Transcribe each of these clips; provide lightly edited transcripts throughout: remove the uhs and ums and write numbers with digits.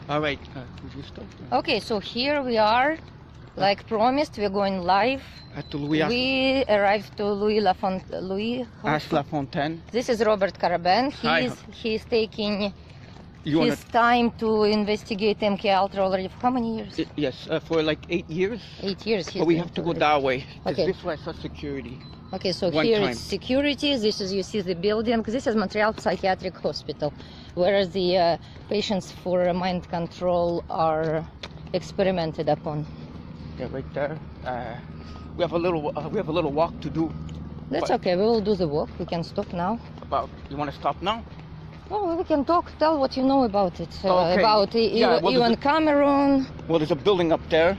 All right. Would you stop? Okay, so here we are. Like promised, we're going live. At the Louis We arrived to Louis H Lafontaine. This is Robert Caraban. Hi. He's taking You his time to investigate MK Ultra already for how many years? Yes, for like 8 years. 8 years. But we have to go that way. Okay. This way I saw security. Okay, so One here time. is security. This is, you see the building. This is Montreal Psychiatric Hospital, where the patients for mind control are experimented upon. Yeah, right there. We have a little walk to do. That's But okay. We will do the walk. We can stop now. you want to stop now? Oh, we can talk. Tell what you know about it. Okay. About Yeah, well, even Cameroon. Well, there's a building up there.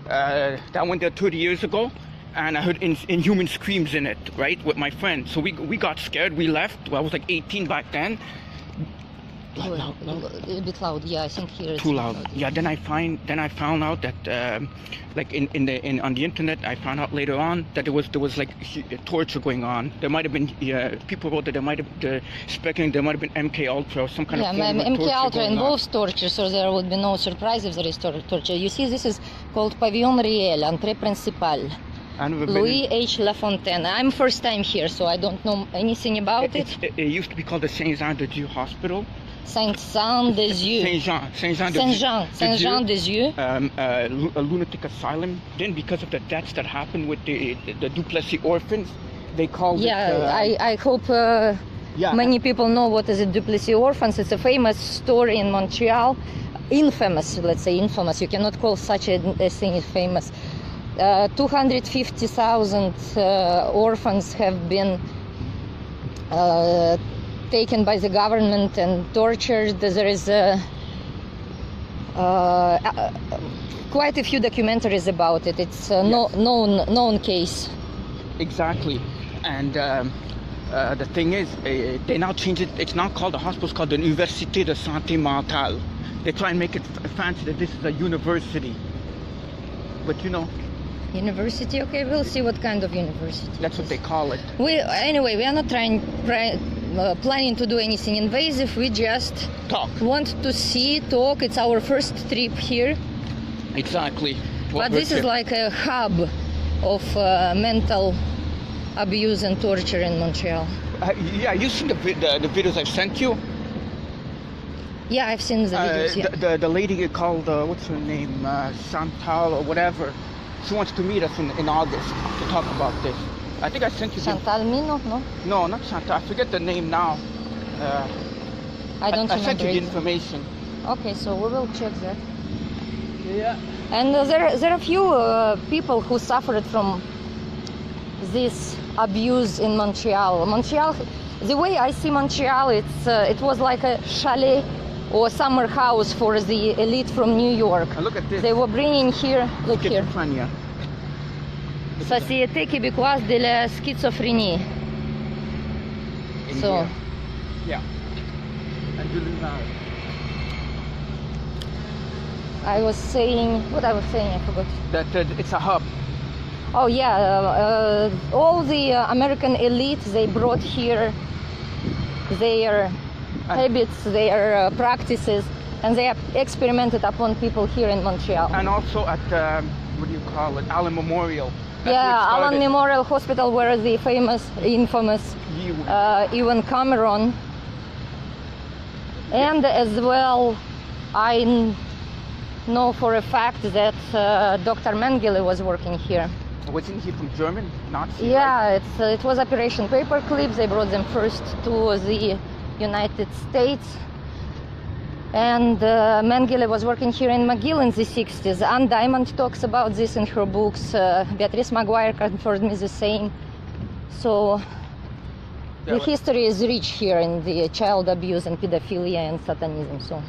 That went there 30 years ago, and I heard inhuman screams in it, right, with my friend. So we got scared. We left. Well, I was like 18 back then. Loud. A bit loud. Yeah, I think here it's Too loud. Yeah. Then I found out that like on the internet, I found out later on that there was like torture going on. There might have been people wrote that there might have speculating there might have been MK Ultra or some kind of form of MK torture Ultra going involves torture, so there would be no surprise if there is torture. You see, this is called Pavillon Réel, entrée principale. Louis H Lafontaine. I'm first time here, so I don't know anything about it. It used to be called the St Jean De Dieu Hospital. St De Dieu. St Jean De Dieu. A lunatic asylum. Then, because of the deaths that happened with the Duplessis Orphans, they called it. I hope many people know what is the Duplessis Orphans. It's a famous story in Montreal. Infamous, let's say infamous. You cannot call such a thing famous. 250,000 orphans have been taken by the government and tortured. There is quite a few documentaries about it. It's a known case. Exactly, and the thing is, they now changed it. It's now called the hospital. It's called the Université de Santé Mentale. They try and make it fancy that this is a university, but you know. University, okay, we'll see what kind of university. That's what they call it. We are not planning to do anything invasive. We just want to talk. It's our first trip here. Exactly. But this is like a hub of mental abuse and torture in Montreal. Yeah, you seen the videos I've sent you? Yeah, I've seen the videos. Yeah. The lady called what's her name, Chantal or whatever. She wants to meet us in August to talk about this. I think I sent you. Chantal Mino, no? No, not Chantal. I forget the name now. I don't remember. I sent you the information. Okay, so we will check that. Yeah. And there are a few people who suffered from this abuse in Montreal. Montreal, the way I see Montreal, it was like a chalet or summer house for the elite from New York. Look at this. They were bringing here, look here. Société québécoise de la schizophrénie. So. Yeah. I was saying, I forgot. That it's a hub. Oh yeah, all the American elite, they brought here their habits, their practices, and they experimented upon people here in Montreal. And also at, what do you call it, Allen Memorial. Allen Memorial Hospital, where the infamous Ewan Cameron, and as well, I know for a fact that Dr. Mengele was working here. Wasn't he from German? Nazi? Yeah, right? It was Operation Paperclip. They brought them first to the United States. And Mengele was working here in McGill in the 60s. Anne Diamond talks about this in her books. Beatrice Maguire confirmed me the same. So the history is rich here in the child abuse and pedophilia and satanism. So.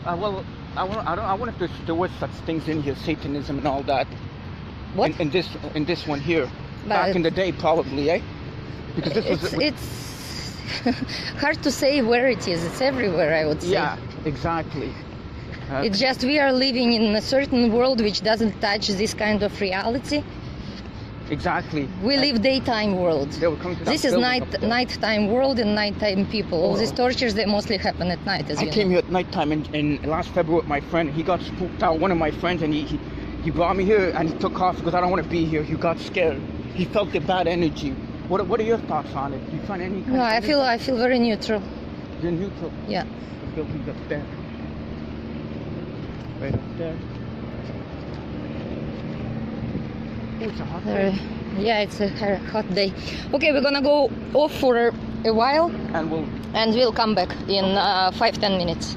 Well, I wonder if there was such things in here, Satanism and all that. What? In this one here. Back in the day, probably, eh? Because this it's hard to say where it is. It's everywhere, I would say. Yeah, exactly. It's just we are living in a certain world which doesn't touch this kind of reality. Exactly. We live daytime world. They were coming to that This is building up there. nighttime world and nighttime people. All these tortures, they mostly happen at night, as I you came know. here at nighttime in last February with my friend. He got spooked out. One of my friends, and he brought me here and he took off because I don't want to be here. He got scared. He felt the bad energy. What are your thoughts on it? Do you find any? No, I feel very neutral. You're neutral. Yeah. The building's up there. Right up there. Oh, it's a hot day. Yeah, it's a hot day. Okay, we're gonna go off for a while And and we'll come back in 5-10 minutes.